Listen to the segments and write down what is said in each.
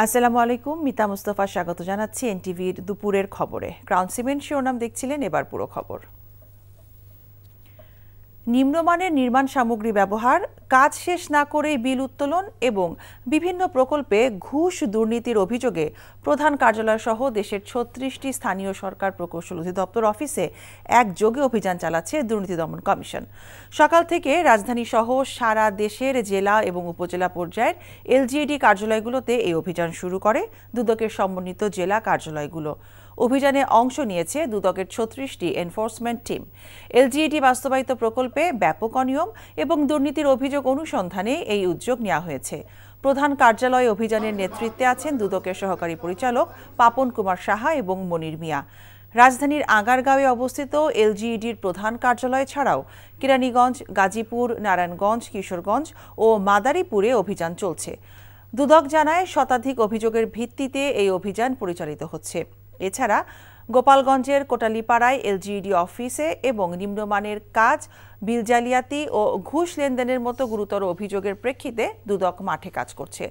আসসালামু আলাইকুম, মিতা মুস্তফা স্বাগত জানাচ্ছি এনটিভির দুপুরের খবরে। ক্রাউন সিমেন্ট শিরোনাম দেখছিলেন, এবার পুরো খবর। নিম্নমানের নির্মাণ সামগ্রী ব্যবহার, কাজ শেষ না করেই বিল উত্তোলন এবং বিভিন্ন প্রকল্পে ঘুষ দুর্নীতির অভিযোগে প্রধান কার্যালয় সহ দেশের ৩৬টি স্থানীয় সরকার প্রকৌশল অধিদপ্তর অফিসে একযোগে অভিযান চালাচ্ছে দুর্নীতি দমন কমিশন। সকাল থেকে রাজধানী সহ সারা দেশের জেলা এবং উপজেলা পর্যায়ের এলজিইডি কার্যালয়গুলোতে এই অভিযান শুরু করে দুদকের সমন্বিত জেলা কার্যালয়গুলো। অভিযানে অংশ নিয়েছে দুদকের ৩৬টি এনফোর্সমেন্ট টিম। এলজিইডি বাস্তবায়িত প্রকল্পে ব্যাপক অনিয়ম এবং দুর্নীতির অভিযোগ অনুসন্ধানে এই উদ্যোগ নেওয়া হয়েছে। প্রধান কার্যালয়ে অভিযানের নেতৃত্বে আছেন দুদকের সহকারী পরিচালক পাপন কুমার সাহা এবং মনির মিয়া। রাজধানীর আগারগাঁওয়ে অবস্থিত এলজিইডির প্রধান কার্যালয় ছাড়াও কেরানীগঞ্জ, গাজীপুর, নারায়ণগঞ্জ, কিশোরগঞ্জ ও মাদারীপুরে অভিযান চলছে। দুদক জানায় শতাধিক অভিযোগের ভিত্তিতে এই অভিযান পরিচালিত হচ্ছে। এছাড়া গোপালগঞ্জের কোটালীপাড়ায় এলজিইডি অফিসে এবং নিম্নমানের কাজ, বিল জালিয়াতি ও ঘুষ লেনদেনের মতো গুরুতর অভিযোগের প্রেক্ষিতে দুদক মাঠে কাজ করছে।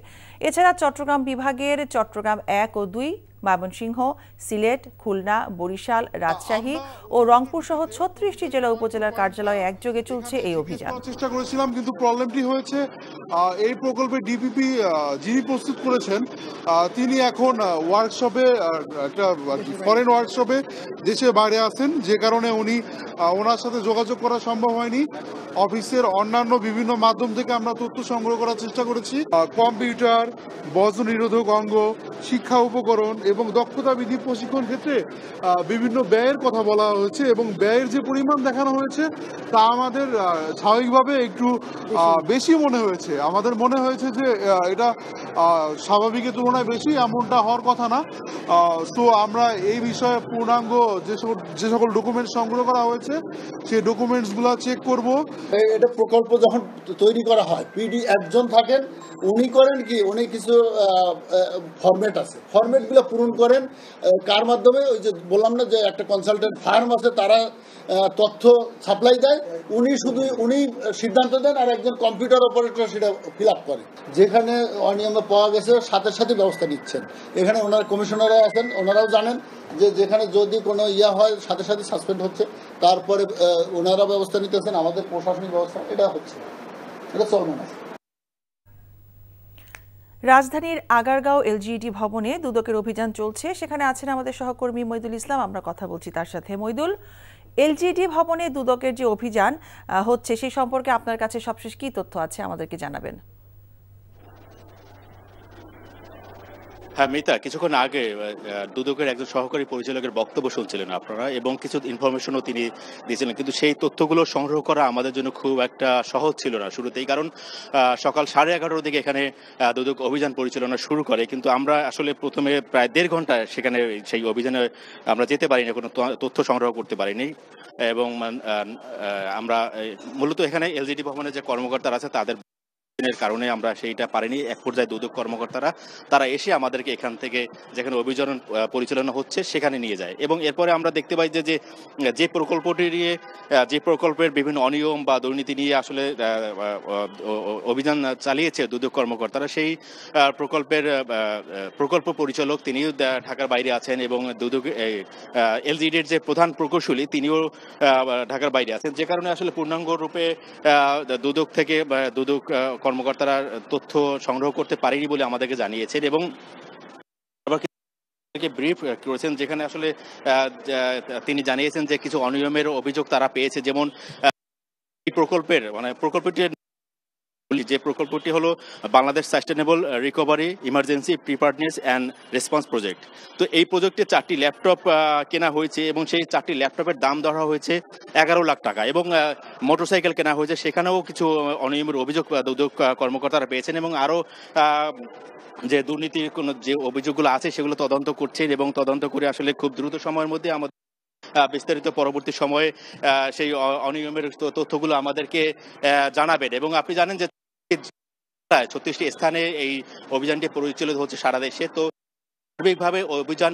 এছাড়া চট্টগ্রাম বিভাগের চট্টগ্রাম ১ ও ২, ময়মনসিংহ, সিলেট, খুলনা, বরিশাল, রাজশাহী ও রংপুর সহ ৩৬টি জেলা উপজেলার কার্যালয়ে একযোগে চলছে এই অভিযান। চেষ্টা করেছিলাম, কিন্তু প্রবলেমটি হয়েছে এই প্রকল্পে ডিপিপি যিনি প্রস্তুত করেছেন তিনি এখন ওয়ার্কশপে, একটা ফরেন ওয়ার্কশপে দেশের বাইরে আছেন, যে কারণে ওনার সাথে যোগাযোগ করা সম্ভব হয়নি। অফিসের অন্যান্য বিভিন্ন মাধ্যম থেকে আমরা তথ্য সংগ্রহ করার চেষ্টা করেছি। কম্পিউটার, বজ্র নিরোধক অঙ্গ, শিক্ষা উপকরণ এবং দক্ষতা বৃদ্ধি প্রশিক্ষণ ক্ষেত্রে বিভিন্ন ব্যয়ের কথা বলা হয়েছে এবং ব্যয়ের যে পরিমাণ দেখানো হয়েছে তা আমাদের স্বাভাবিকভাবে একটু বেশি মনে হয়েছে। আমাদের মনে হয়েছে যে এটা স্বাভাবিকের তুলনায় বেশি, এমনটা হওয়ার কথা না। তো আমরা এই বিষয়ে পূর্ণাঙ্গ যে সকল ডকুমেন্টস সংগ্রহ করা হয়েছে সেই ডকুমেন্টসগুলো চেক করব। এটা প্রকল্প যখন তৈরি করা হয়, পিডি একজন থাকেন, উনি করেন কি, উনি কিছু ফরম্যাট আছে, ফরম্যাটগুলো পূরণ করেন। কার মাধ্যমে? ওই যে বললাম না যে একটা কনসালটেন্ট ফার্ম আছে, তারা তথ্য সাপ্লাই দেয়, উনি সিদ্ধান্ত দেন আর একজন কম্পিউটার অপারেটর সেটা ফিল আপ করে। যেখানে অনিয়ম পাওয়া গেছে সাথে সাথে ব্যবস্থা নিচ্ছেন। এখানে ওনারা কমিশনাররা আছেন, ওনারাও জানেন যে যেখানে যদি কোনো হয় সাথে সাথে সাসপেন্ড হচ্ছে, তারপরে ওনারা ব্যবস্থা নিতেছেন, আমাদের প্রশাসনিক ব্যবস্থা এটা হচ্ছে, এটা চলমান আছে। রাজধানীর আগারগাঁও এলজিইডি ভবনে দুদকের অভিযান চলছে। সেখানে আছেন আমাদের সহকর্মী মইদুল ইসলাম, আমরা কথা বলছি তার সাথে। মইদুল, এলজিইডি ভবনে দুদকের যে অভিযান হচ্ছে সেই সম্পর্কে আপনার কাছে সবশেষ কি তথ্য আছে আমাদেরকে জানাবেন। হ্যাঁ মিতা, কিছুক্ষণ আগে দুদকের একজন সহকারী পরিচালকের বক্তব্য শুনছিলেন আপনারা, এবং কিছু ইনফরমেশনও তিনি দিয়েছিলেন, কিন্তু সেই তথ্যগুলো সংগ্রহ করা আমাদের জন্য খুব একটা সহজ ছিল না শুরুতেই, কারণ সকাল 11:30টার দিকে এখানে দুদক অভিযান পরিচালনা শুরু করে, কিন্তু আমরা আসলে প্রথমে প্রায় 1.5 ঘন্টা সেখানে সেই অভিযানে আমরা যেতে পারিনি, কোনো তথ্য সংগ্রহ করতে পারিনি। এবং আমরা মূলত এখানে এলজিইডি ভবনের যে কর্মকর্তারা আছে তাদের কারণে আমরা সেইটা পারিনি। এক পর্যায়ে দুদক কর্মকর্তারা তারা এসে আমাদেরকে এখান থেকে যেখানে অভিযান পরিচালনা হচ্ছে সেখানে নিয়ে যায়, এবং এরপরে আমরা দেখতে পাই যে প্রকল্পটি নিয়ে, যে প্রকল্পের বিভিন্ন অনিয়ম বা দুর্নীতি নিয়ে আসলে অভিযান চালিয়েছে দুদক কর্মকর্তারা, সেই প্রকল্পের প্রকল্প পরিচালক তিনিও ঢাকার বাইরে আছেন, এবং দুদক এলজিইডির যে প্রধান প্রকৌশলী তিনিও ঢাকার বাইরে আছেন, যে কারণে আসলে পূর্ণাঙ্গ রূপে দুদক থেকে দুদক কর্মকর্তারা তথ্য সংগ্রহ করতে পারেনি বলে আমাদেরকে জানিয়েছেন, এবং ব্রিফ করেছেন, যেখানে আসলে তিনি জানিয়েছেন যে কিছু অনিয়মের অভিযোগ তারা পেয়েছে। যেমন এই প্রকল্পটি হলো Bangladesh sustainable recovery emergency preparedness and response project. তো এই প্রজেক্টে 4টি ল্যাপটপ কেনা হয়েছে, এবং সেই 4টি ল্যাপটপের দাম ধরা হয়েছে 11 লাখ টাকা, এবং মোটরসাইকেল কেনা হয়েছে, সেখানেও কিছু অনিয়মের অভিযোগ দুদক কর্মকর্তারা পেয়েছেন, এবং আরও যে দুর্নীতির কোনো যে অভিযোগগুলো আছে সেগুলো তদন্ত করছেন, এবং তদন্ত করে আসলে খুব দ্রুত সময়ের মধ্যে আমাদের বিস্তারিত পরবর্তী সময়ে সেই অনিয়মের তথ্যগুলো আমাদেরকে জানাবেন। এবং আপনি জানেন যে 36টি স্থানে এই অভিযানটি পরিচালিত হচ্ছে সারা দেশে। তো সার্বিকভাবে অভিযান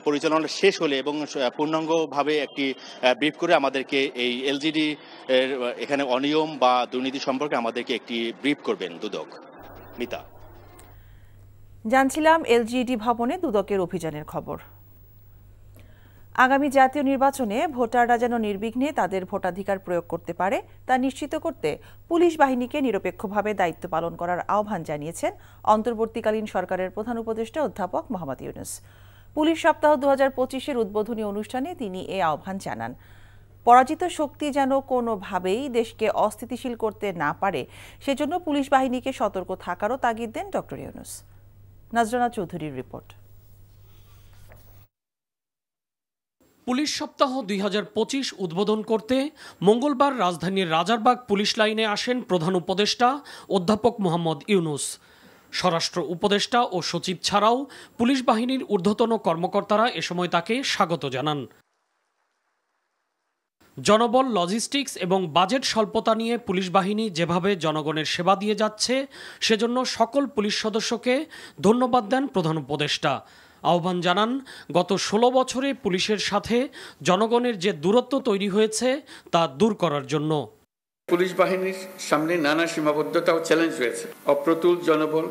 পরিচালনা শেষ হলে এবং পূর্ণাঙ্গভাবে একটি ব্রিফ করে আমাদেরকে এই এলজিইডি এখানে অনিয়ম বা দুর্নীতি সম্পর্কে আমাদেরকে একটি ব্রিফ করবেন দুদক। মিতা। জানছিলাম এলজিইডি ভবনে দুদকের অভিযানের খবর। আগামী জাতীয় নির্বাচনে ভোটাররা যেন নির্বিঘ্নে তাদের ভোটাধিকার প্রয়োগ করতে পারে তা নিশ্চিত করতে পুলিশ বাহিনীকে নিরপেক্ষভাবে দায়িত্ব পালন করার আহ্বান জানিয়েছেন অন্তর্বর্তীকালীন সরকারের প্রধান উপদেষ্টা অধ্যাপক মোহাম্মদ ইউনূস। পুলিশ সপ্তাহ 2025-এর উদ্বোধনী অনুষ্ঠানে তিনি এই আহ্বান জানান। পরাজিত শক্তি যেন কোনোভাবেই দেশকে অস্থিতিশীল করতে না পারে সেজন্য পুলিশ বাহিনীকে সতর্ক থাকারও তাগিদ দেন ডক্টর ইউনূস। নাজরানা চৌধুরীর রিপোর্ট। পুলিশ সপ্তাহ 2025 উদ্বোধন করতে মঙ্গলবার রাজধানীর রাজারবাগ পুলিশ লাইনে আসেন প্রধান উপদেষ্টা অধ্যাপক মোহাম্মদ ইউনূস। স্বরাষ্ট্র উপদেষ্টা ও সচিব ছাড়াও পুলিশ বাহিনীর ঊর্ধ্বতন কর্মকর্তারা এ সময় তাকে স্বাগত জানান। জনবল, লজিস্টিক্স এবং বাজেট স্বল্পতা নিয়ে পুলিশ বাহিনী যেভাবে জনগণের সেবা দিয়ে যাচ্ছে সেজন্য সকল পুলিশ সদস্যকে ধন্যবাদ দেন প্রধান উপদেষ্টা। আহ্বান জানান গত 16 বছরে পুলিশের সাথে জনগণের যে দূরত্ব তৈরি হয়েছে তা দূর করার জন্য। পুলিশ বাহিনীর সামনে নানা সীমাবদ্ধতা ও চ্যালেঞ্জ রয়েছে, অপ্রতুল জনবল,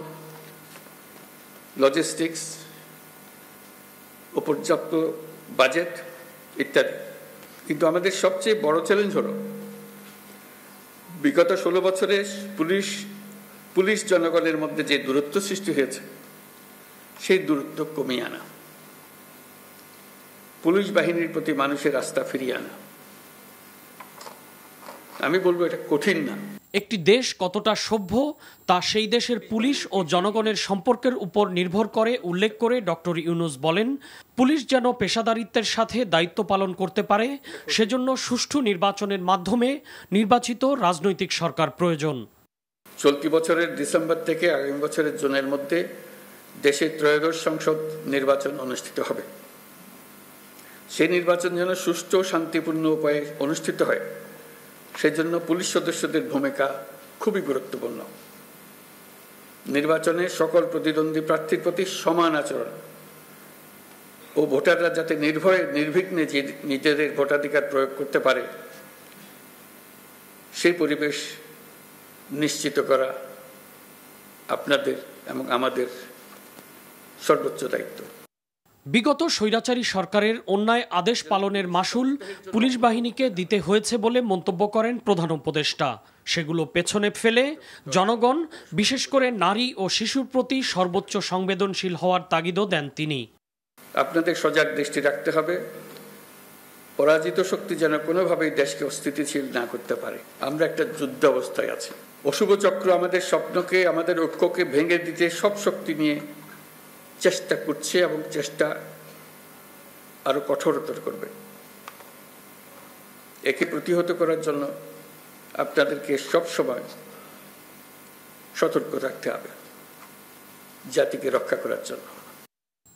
লজিস্টিক্স, অপর্যাপ্ত বাজেট ইত্যাদি। কিন্তু আমাদের সবচেয়ে বড় চ্যালেঞ্জ হলো বিগত 16 বছরে পুলিশ জনগণের মধ্যে যে দূরত্ব সৃষ্টি হয়েছে সেই দূরত্ব কমিয়ে আনা, পুলিশ বাহিনীর প্রতি মানুষের আস্থা ফিরিয়ে আনা। আমি বলবো এটা কঠিন না। একটি দেশ কতটা সভ্য তা সেই দেশের পুলিশ ও জনগণের সম্পর্কের উপর নির্ভর করে উল্লেখ করে ডক্টর ইউনূস বলেন, পুলিশ যেন পেশাদারিত্বের সাথে দায়িত্ব পালন করতে পারে সেজন্য সুষ্ঠু নির্বাচনের মাধ্যমে নির্বাচিত রাজনৈতিক সরকার প্রয়োজন। চলতি বছরের ডিসেম্বর থেকে আগামী বছরের জুনের মধ্যে দেশে ত্রয়োদশ সংসদ নির্বাচন অনুষ্ঠিত হবে। সেই নির্বাচন যেন সুষ্ঠু ও শান্তিপূর্ণ উপায়ে অনুষ্ঠিত হয় সেজন্য পুলিশ সদস্যদের ভূমিকা খুবই গুরুত্বপূর্ণ। নির্বাচনে সকল প্রতিদ্বন্দ্বী প্রার্থীর প্রতি সমান আচরণ ও ভোটাররা যাতে নির্বিঘ্নে নিজেদের ভোটাধিকার প্রয়োগ করতে পারে সেই পরিবেশ নিশ্চিত করা আপনাদের এবং আমাদের সর্বোচ্চ দায়িত্ব। বিগত স্বৈরাচারী সরকারের অন্যায় আদেশ পালনের মাশুল পুলিশ বাহিনীকে দিতে হয়েছে বলে মন্তব্য করেন প্রধান উপদেষ্টা। সেগুলো পেছনে ফেলে জনগণ, বিশেষ করে নারী ও শিশুর প্রতি সর্বোচ্চ সংবেদনশীল হওয়ার তাগিদও দেন তিনি। আপনাদের সজাগ দৃষ্টি রাখতে হবে, পরাজিত শক্তি যেন কোনোভাবেই দেশকে অস্থিতিশীল না করতে পারে। আমরা একটা যুদ্ধ অবস্থায় আছি। অশুভ চক্র আমাদের স্বপ্নকে, আমাদের ঐক্যকে ভেঙে দিতে সব শক্তি নিয়ে চেষ্টা করছে এবং চেষ্টা আরো কঠোরতর করবে। একে প্রতিহত করার জন্য আপনাদেরকে সবসময় সতর্ক থাকতে হবে, জাতিকে রক্ষা করার জন্য।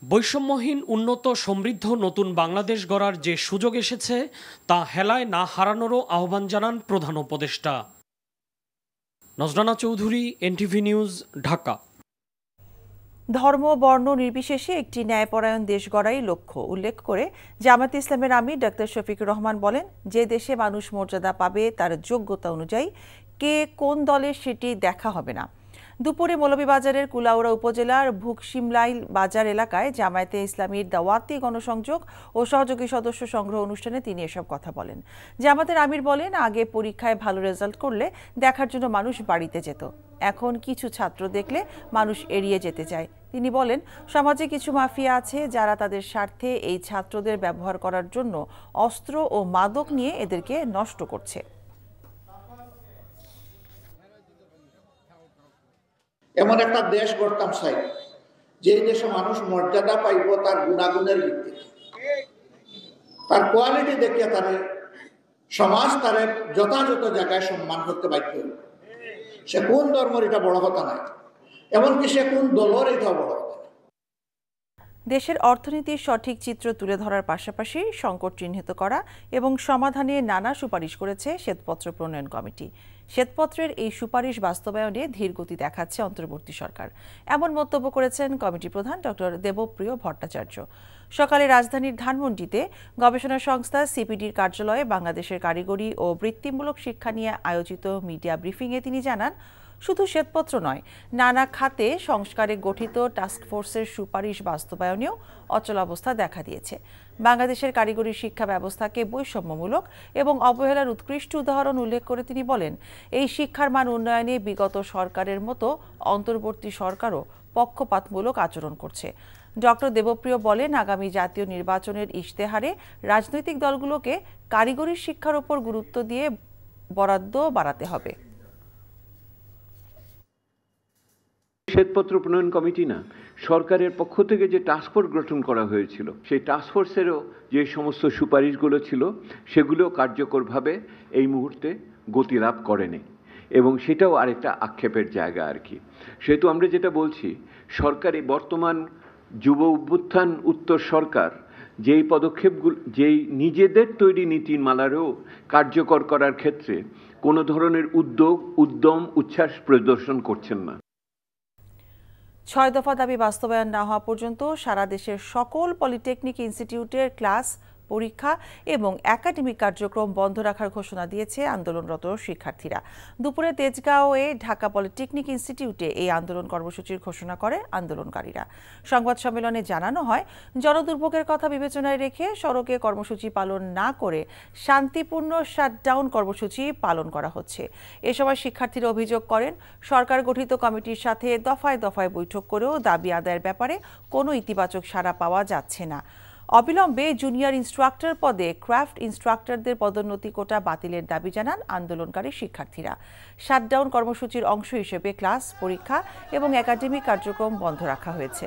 বৈষম্যহীন, উন্নত, সমৃদ্ধ নতুন বাংলাদেশ গড়ার যে সুযোগ এসেছে তা হেলায় না হারানোরও আহ্বান জানান প্রধান উপদেষ্টা। নজরানা চৌধুরী, এনটিভি নিউজ, ঢাকা। ধর্ম, বর্ণ নির্বিশেষে একটি ন্যায়পরায়ণ দেশ গড়াই লক্ষ্য উল্লেখ করে জামায়াতে ইসলামের আমির ডক্টর শফিকুর রহমান বলেন, যে দেশে মানুষ মর্যাদা পাবে তার যোগ্যতা অনুযায়ী কে কোন দলের সেটি দেখা হবে না। দুপুরে মৌলভীবাজারের কুলাউড়া উপজেলার ভুকশিমলাইল বাজার এলাকায় জামায়াতে ইসলামীর দাওয়াতি গণসংযোগ ও সহযোগী সদস্য সংগ্রহ অনুষ্ঠানে তিনি এসব কথা বলেন। জামায়াতের আমির বলেন, আগে পরীক্ষায় ভালো রেজাল্ট করলে দেখার জন্য মানুষ বাড়িতে যেত, এখন কিছু ছাত্র দেখলে মানুষ এড়িয়ে যেতে চায়। তিনি বলেন, সমাজে কিছু মাফিয়া আছে যারা তাদের স্বার্থে এই ছাত্রদের ব্যবহার করার জন্য অস্ত্র ও মাদক নিয়ে এদেরকে নষ্ট করছে। এমন একটা দেশ গড়তাম চাই যে দেশে মানুষ মর্যাদা পাইব তার গুণাগুণের ভিত্তিতে, তার কোয়ালিটি দেখে তার সমাজ তার যথাযথ জায়গায় সম্মান করতে বাধ্য। সে কোন ধর্মের এটা বড় কথা নাই, এমনকি সে কোন দলের এটা বড় কথা। দেশের অর্থনীতির সঠিক চিত্র তুলে ধরার পাশাপাশি সংকট চিহ্নিত করা এবং সমাধানে নানা সুপারিশ করেছে শ্বেতপত্র প্রণয়ন কমিটি। শ্বেতপত্রের এই সুপারিশ বাস্তবায়নে ধীরগতি দেখাচ্ছে অন্তর্বর্তী সরকার, এমন মন্তব্য করেছেন কমিটি প্রধান ডক্টর দেবপ্রিয় ভট্টাচার্য। সকালে রাজধানীর ধানমন্ডিতে গবেষণা সংস্থা সিপিডির কার্যালয়ে বাংলাদেশের কারিগরি ও বৃত্তিমূলক শিক্ষা নিয়ে আয়োজিত মিডিয়া ব্রিফিংয়ে তিনি জানান, শুধু শ্বেতপত্র নয়, নানা খাতে সংস্কারে গঠিত টাস্কফোর্সের সুপারিশ বাস্তবায়নেও অচলাবস্থা দেখা দিয়েছে। বাংলাদেশের কারিগরি শিক্ষা ব্যবস্থাকে বৈষম্যমূলক এবং অবহেলার উৎকৃষ্ট উদাহরণ উল্লেখ করে তিনি বলেন, এই শিক্ষার মান উন্নয়নে বিগত সরকারের মতো অন্তর্বর্তী সরকারও পক্ষপাতমূলক আচরণ করছে। ডক্টর দেবপ্রিয় বলেন, আগামী জাতীয় নির্বাচনের ইশতেহারে রাজনৈতিক দলগুলোকে কারিগরি শিক্ষার উপর গুরুত্ব দিয়ে বরাদ্দ বাড়াতে হবে। শ্বেতপত্র প্রণয়ন কমিটি না, সরকারের পক্ষ থেকে যে টাস্কফোর্স গঠন করা হয়েছিল, সেই টাস্কফোর্সেরও যে সমস্ত সুপারিশগুলো ছিল সেগুলো কার্যকরভাবে এই মুহূর্তে গতি লাভ করেনি, এবং সেটাও আরেকটা আক্ষেপের জায়গা আর কি। সেহেতু আমরা যেটা বলছি, সরকারি বর্তমান যুব অভ্যুত্থান উত্তর সরকার যেই পদক্ষেপগুলো, যেই নিজেদের তৈরি নীতিমালারও কার্যকর করার ক্ষেত্রে কোনো ধরনের উদ্যম উচ্ছ্বাস প্রদর্শন করছেন না। 6 দফা দাবি বাস্তবায়ন না হওয়া পর্যন্ত সারা দেশের সকল পলিটেকনিক ইনস্টিটিউটের ক্লাস, পরীক্ষা এবং একাডেমিক কার্যক্রম বন্ধ রাখার ঘোষণা দিয়েছে আন্দোলনরত শিক্ষার্থীরা। দুপুরে তেজগাঁওয়ে ঢাকা পলিটেকনিক ইনস্টিটিউটে এই আন্দোলন কর্মসূচির ঘোষণা করে আন্দোলনকারীরা। সংবাদ সম্মেলনে জানানো হয়, জনদুর্ভোগের কথা বিবেচনায় রেখে সড়কে কর্মসূচি পালন না করে শান্তিপূর্ণ শাটডাউন কর্মসূচি পালন করা হচ্ছে। এ সময় শিক্ষার্থীরা অভিযোগ করেন, সরকার গঠিত কমিটির সাথে দফায় দফায় বৈঠক করেও দাবি আদায়ের ব্যাপারে কোনো ইতিবাচক সাড়া পাওয়া যাচ্ছে না। অবিলম্বে জুনিয়র ইনস্ট্রাক্টর পদে ক্রাফট ইনস্ট্রাক্টরদের পদোন্নতি কোটা বাতিলের দাবি জানান আন্দোলনকারী শিক্ষার্থীরা। শাটডাউন কর্মসূচির অংশ হিসেবে ক্লাস, পরীক্ষা এবং একাডেমিক কার্যক্রম বন্ধ রাখা হয়েছে।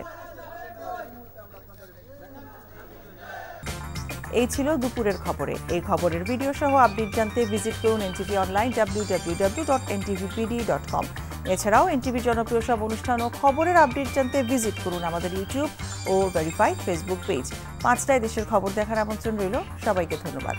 এই ছিল দুপুরের খবরে। এই খবরের ভিডিও সহ আপডেট জানতে ভিজিট করুন এনটিভি অনলাইন www.ntvpd.com। এছাড়াও এনটিভির জনপ্রিয় সব অনুষ্ঠান ও খবরের আপডেট জানতে ভিজিট করুন আমাদের ইউটিউব ও ভেরিফাইড ফেসবুক পেজ। 5টায় দেশের খবর দেখার আমন্ত্রণ রইল। সবাইকে ধন্যবাদ।